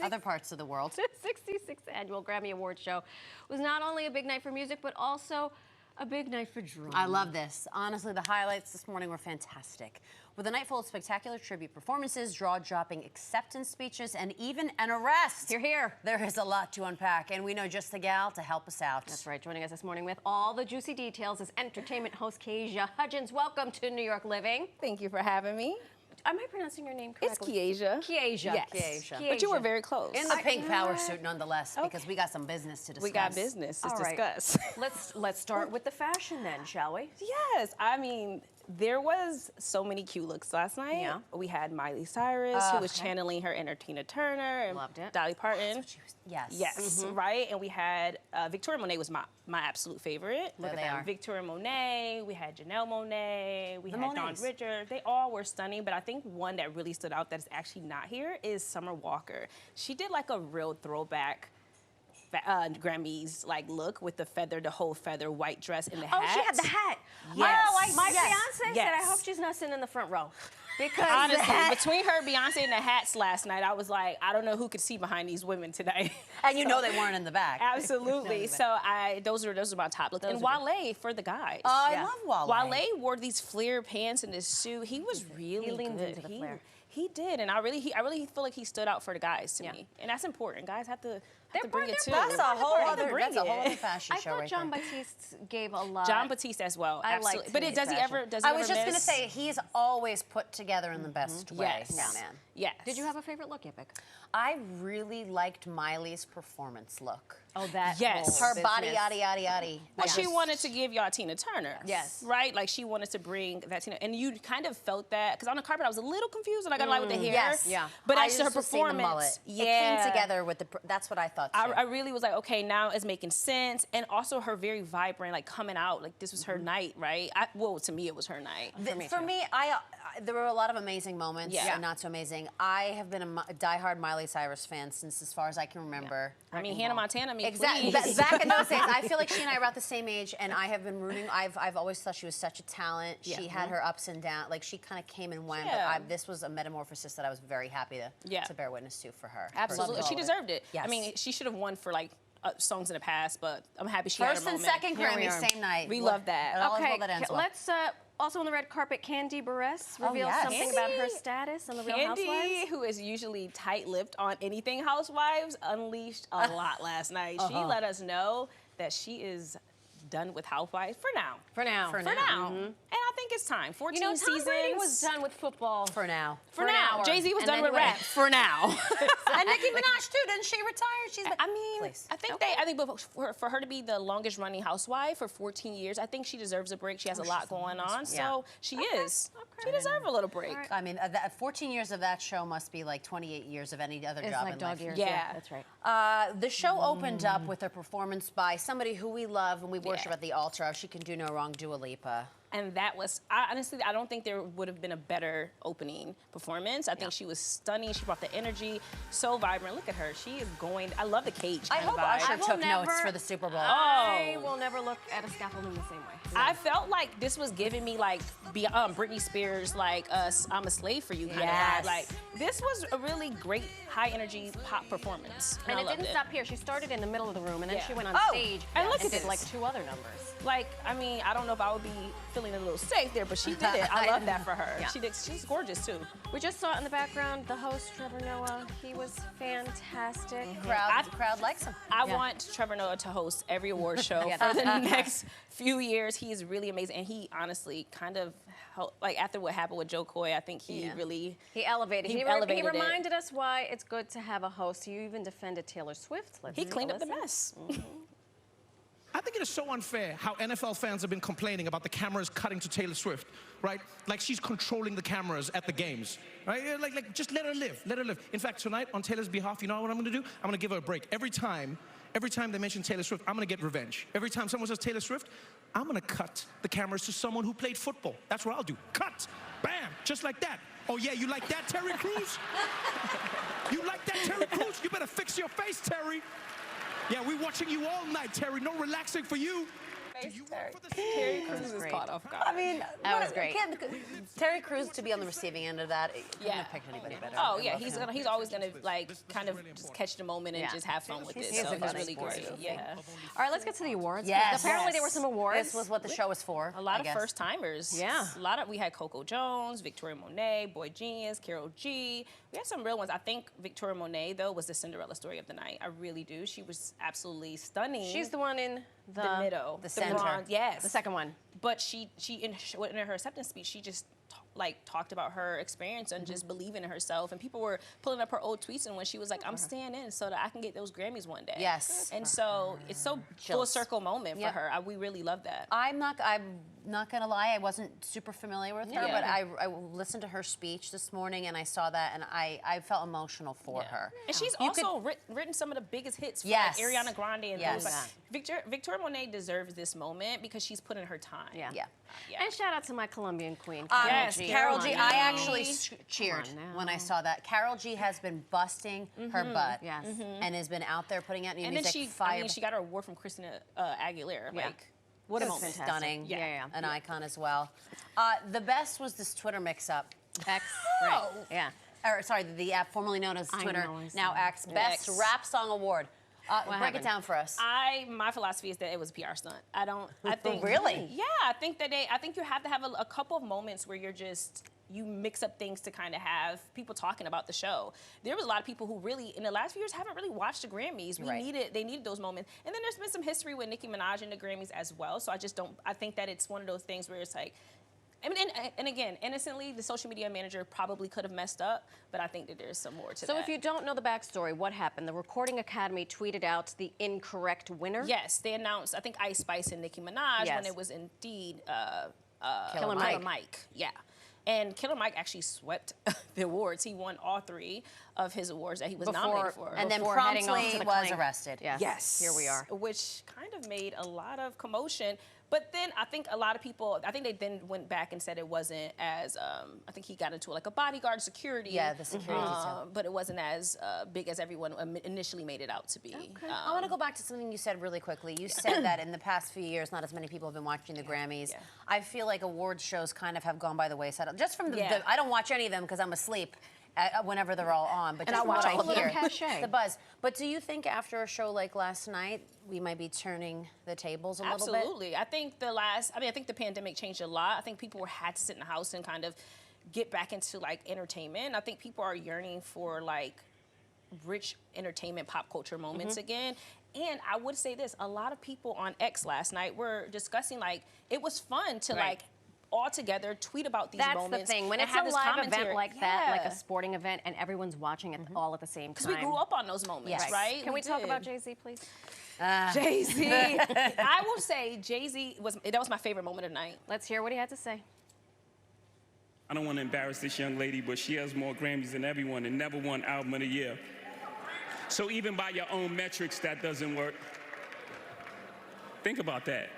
other parts of the world. The 66th annual Grammy Awards show was not only a big night for music, but also a big night for drama. I love this. Honestly, the highlights this morning were fantastic. With a night full of spectacular tribute performances, jaw-dropping acceptance speeches, and even an arrest. Hear, hear. There is a lot to unpack, and we know just the gal to help us out. That's right. Joining us this morning with all the juicy details is entertainment host Kay Hudgins. Welcome to New York Living. Thank you for having me. Am I pronouncing your name correctly? It's Kay. Kay. Yes. Kay. But you were very close. In the pink power suit, nonetheless, because we got some business to discuss. We got business to All right. discuss. Let's start with the fashion then, shall we? Yes, I mean, there was so many cute looks last night. Yeah. We had Miley Cyrus, who was channeling her inner Tina Turner, and Loved it. Dolly Parton. Yes. Yes, right. And we had Victoria Monet was my absolute favorite. Look at them. Victoria Monet. We had Janelle Monet. We had Dawn Monets. Richards. They all were stunning, but I think one that really stood out that is actually not here is Summer Walker. She did like a real throwback Grammys like look with the whole feather white dress and the hat. Oh, she had the hat. Yes. Oh, my Yes. fiance said, I hope she's not sitting in the front row. Because Honestly, between her, Beyonce, and the hats last night, I was like, I don't know who could see behind these women today. And you know they weren't in the back. Absolutely. So those are my top looks. And Wale for the guys. Oh, I love Wale. Wale wore these flare pants and this suit. He was really He leaned good. into the flare. He did, and I really feel like he stood out for the guys to me, and that's important. Guys have to bring it too. That's a whole other fashion I show thought right John there. Batiste gave a lot. John Batiste as well. I Absolutely. liked But his does he fashion. ever? Does I he ever was just going to miss? say, he's always put together in the best way. Yes. Yeah, man. Yes. Did you have a favorite look, Epic? I really liked Miley's performance look. Oh, that Yes. whole Her body, business. yaddy, yaddy, yaddy. Well, she wanted to give y'all Tina Turner. Yes. Right? Like, she wanted to bring that Tina. And you kind of felt that. Because on the carpet, I was a little confused. And I got to lie with the hair. Yes. Yeah. But I actually, her used to see the performance. mullet. Yeah. It came together with the, that's what I thought too. I really was like, okay, now it's making sense. And also her very vibrant, like coming out, like this was her night, right? Well, to me, it was her night. For me, there were a lot of amazing moments and not so amazing. I have been a diehard Miley Cyrus fan since as far as I can remember. I mean, Hannah Montana, Exactly. please. Back in those days, I feel like she and I are about the same age, and I have been rooting. I've always thought she was such a talent. Yeah. She had her ups and downs. Like, she kind of came and went, Yeah. but this was a metamorphosis that I was very happy to bear witness to for her. Absolutely. She deserved it. Yes. I mean, she should have won for like songs in the past, but I'm happy she First had a and moment. second Here we Grammy, are. same night. We love that. All is Okay, well that ends well. let's also on the red carpet, Candy Buress revealed yes. something about her status on the Real Candy, Housewives. who is usually tight-lipped on anything Housewives, unleashed a lot last night. She let us know that she is done with Housewives for now. For now. For For now. And I think it's time. 14 You know, Tom seasons. Brady was done with football. For now. For now. hour. Jay-Z was And done then with he went. rap. For now. And Nicki Minaj too, didn't she retire? She's been, I mean, Please. I think for her to be the longest running housewife for 14 years, I think she deserves a break. She has a lot going on, so she is. She deserves a little break. I mean, 14 years of that show must be like 28 years of any other It's job like in dog life. years. Yeah. That's right. The show opened up with a performance by somebody who we love and we worship at the altar of. She can do no wrong, Dua Lipa. And that was, honestly, I don't think there would have been a better opening performance. I think she was stunning. She brought the energy, so vibrant. Look at her. She is going, I love the cage I kind of hope vibe. Usher took notes for the Super Bowl. I will never look at a scaffold in the same way. I felt like this was giving me like Britney Spears, like I'm a slave for you kind of Yes. vibe. Like this was a really great high energy pop performance. And I it loved didn't stop here. She started in the middle of the room, and then Yeah. she went on Oh, stage and look at did this. like 2 other numbers. Like, I mean, I don't know if I would be feeling a little safe there, but she did it. I love that for her. Yeah. She's gorgeous too. We just saw it in the background, the host, Trevor Noah. He was fantastic. The crowd likes him. I want Trevor Noah to host every award show for the next few years. He's really amazing, and he honestly kind of helped, like after what happened with Joe Coy, I think he really He elevated. He He elevated it. reminded us why it's good to have a host. You even defended Taylor Swift. he cleaned up the mess. I think it is so unfair how NFL fans have been complaining about the cameras cutting to Taylor Swift, right? Like she's controlling the cameras at the games, right? Like just let her live, let her live. In fact, tonight on Taylor's behalf, you know what I'm gonna do? I'm gonna give her a break. Every time they mention Taylor Swift, I'm gonna get revenge. Every time someone says Taylor Swift, I'm gonna cut the cameras to someone who played football. That's what I'll do. Cut, bam, just like that. Oh yeah, you like that, Terry Crews? You like that, Terry Crews? You better fix your face, Terry. Yeah, we're watching you all night, Terry. No relaxing for you. Do you work for the Terry Crews is great. caught off guard. I mean, That was great. Terry Crews to be on the receiving end of that, couldn't Yeah. have picked anybody better. Oh I yeah, love him. he's always gonna like kind of just catch the moment and Yeah. just have fun with it. He's So a he's good really sports great. movie. Yeah. All right, let's get to the awards. Yes. Apparently there were some awards. This was what the show was for. A lot I of guess. first timers. Yeah. We had Coco Jones, Victoria Monet, Boy Genius, Carol G. We had some real ones. I think Victoria Monet though was the Cinderella story of the night. I really do. She was absolutely stunning. She's the one in the middle, the center. bronze, yes, the second one. But she in her acceptance speech, she just talked about her experience and just believing in herself. And people were pulling up her old tweets, and when she was like, "I'm staying in so that I can get those Grammys one day." Yes. And so it's so full Chills. circle moment Yep. for her. We really love that. I'm not gonna lie, I wasn't super familiar with her, Yeah. but I listened to her speech this morning and I saw that and I felt emotional for her. And she's You also written some of the biggest hits for Yes. like Ariana Grande and Yes. those. Like, Victoria Monet deserves this moment because she's put in her time. Yeah. Yeah. Yeah. And shout out to my Colombian queen, Yes, G. Carol G, Come on I now. actually cheered Come on when I now. saw that. Carol G has been busting her butt Yes. and has been out there putting out new And then music. she got her award from Christina Aguilera. Yeah. Like, What a It's moment. stunning. Yeah. An icon as well. The best was this Twitter mix-up. X. Right. Yeah. Or sorry, the app formerly known as I Twitter, know, I now saw X. Best X. Rap Song Award. Break happened? it down for us. my philosophy is that it was a PR stunt. I think Really? Yeah, I think you have to have a couple of moments where you mix up things to kind of have people talking about the show. There was a lot of people who really, in the last few years, haven't really watched the Grammys. They needed those moments. And then there's been some history with Nicki Minaj in the Grammys as well. So I think that it's one of those things where it's like, I mean, and again, innocently, the social media manager probably could have messed up, but I think that there's some more to that. So if you don't know the backstory, what happened? The Recording Academy tweeted out the incorrect winner. Yes, they announced, I think, Ice Spice and Nicki Minaj Yes. when it was indeed Killer Mike. Mike. Yeah. And Killer Mike actually swept the awards. He won all 3 of his awards that he was nominated for. And then Before heading off promptly to the was clank. arrested. Yes. Yes. Here we are. Which kind of made a lot of commotion. But then I think a lot of people, I think they then went back and said it wasn't as, I think he got into like a bodyguard security. Yeah, the security detail. But it wasn't as big as everyone initially made it out to be. I want to go back to something you said really quickly. You said that in the past few years, not as many people have been watching the Grammys. Yeah. I feel like awards shows kind of have gone by the wayside. Just from Yeah. I don't watch any of them because I'm asleep whenever they're all on. But And just I watch what all of them. hear, Cachet. the buzz. But do you think after a show like last night, we might be turning the tables a little bit? Absolutely. I think I think the pandemic changed a lot. I think people had to sit in the house and kind of get back into like entertainment. I think people are yearning for like rich entertainment pop culture moments again. And I would say this, a lot of people on X last night were discussing like it was fun to Right. like all together tweet about these That's moments. the thing. When and it's have a this live commentary. event like that, like Yeah. a sporting event, and everyone's watching it all at the same time. Because we grew up on those moments, Yes. right? Can we talk did. about Jay-Z, please? Jay-Z? I will say Jay-Z was my favorite moment of the night. Let's hear what he had to say. I don't want to embarrass this young lady, but she has more Grammys than everyone and never won Album of the Year. So even by your own metrics, that doesn't work. Think about that.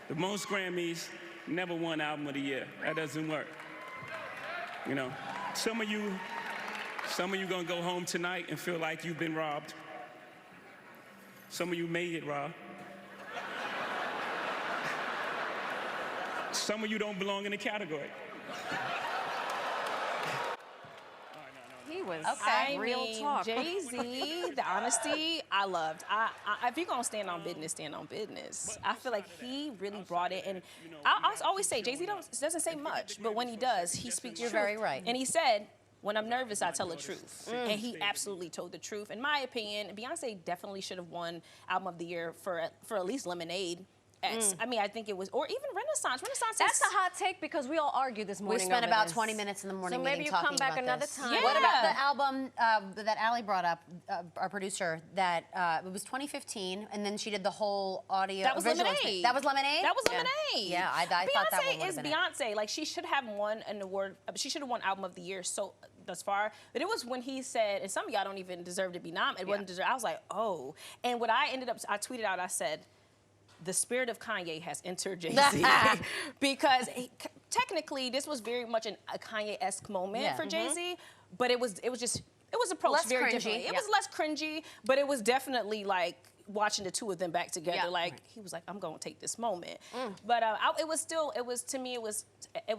The most Grammys, never won Album of the Year. That doesn't work. You know, some of you gonna go home tonight and feel like you've been robbed. Some of you made it, Rob. Some of you don't belong in the category. He was Okay. real talk. Jay-Z, the honesty, I loved. If you're gonna stand on business, stand on business. I feel like he really brought it, and I always say Jay-Z doesn't say much, but when he does, he speaks You're truth. very right. And he said, "When I'm nervous, I tell the truth," and he absolutely told the truth. In my opinion, Beyonce definitely should have won Album of the Year for at least Lemonade. I mean, I think it was, or even Renaissance. Renaissance. That's is, a hot take because we all argued this We morning. spent over about this. 20 minutes in the morning So maybe meeting you talking come back about another this. time. Yeah. What about the album that Allie brought up, our producer, that it was 2015, and then she did the whole audio. That was visual Lemonade. That was Lemonade? That was Yeah. Lemonade. Yeah, I thought that one Beyonce would is have been it. Beyonce. Like, she should have won an award. She should have won Album of the Year thus far. But it was when he said, and some of y'all don't even deserve to be nominated. It wasn't deserved. I was like, oh. And what I tweeted out, I said, the spirit of Kanye has entered Jay-Z. Because technically, this was very much a Kanye-esque moment Yeah. for Jay-Z. But it was approached Less very cringy. differently. It Yeah. was less cringy, but it was definitely like, watching the two of them back together. Yeah. Like he was like, I'm gonna take this moment. But it was to me it was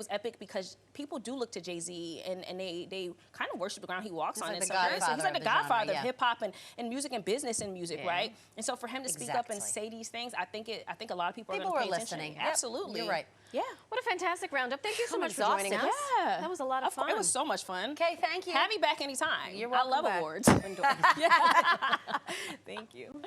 epic because people do look to Jay-Z and they kind of worship the ground he walks He's on. like in the some ways. godfather He's like of the the genre, godfather yeah. of hip hop and music and business and music, Yeah. right? And so for him to speak up and Exactly. say these things, I think a lot of people People are were gonna pay listening. attention. Yep, Absolutely, you're right. Yeah. What a fantastic roundup. Thank you so I'm much for joining us. exhausted. Yeah. That was a lot of fun. It was so much fun. Okay, thank you. Have me back anytime. You're I welcome love back. awards. Thank you.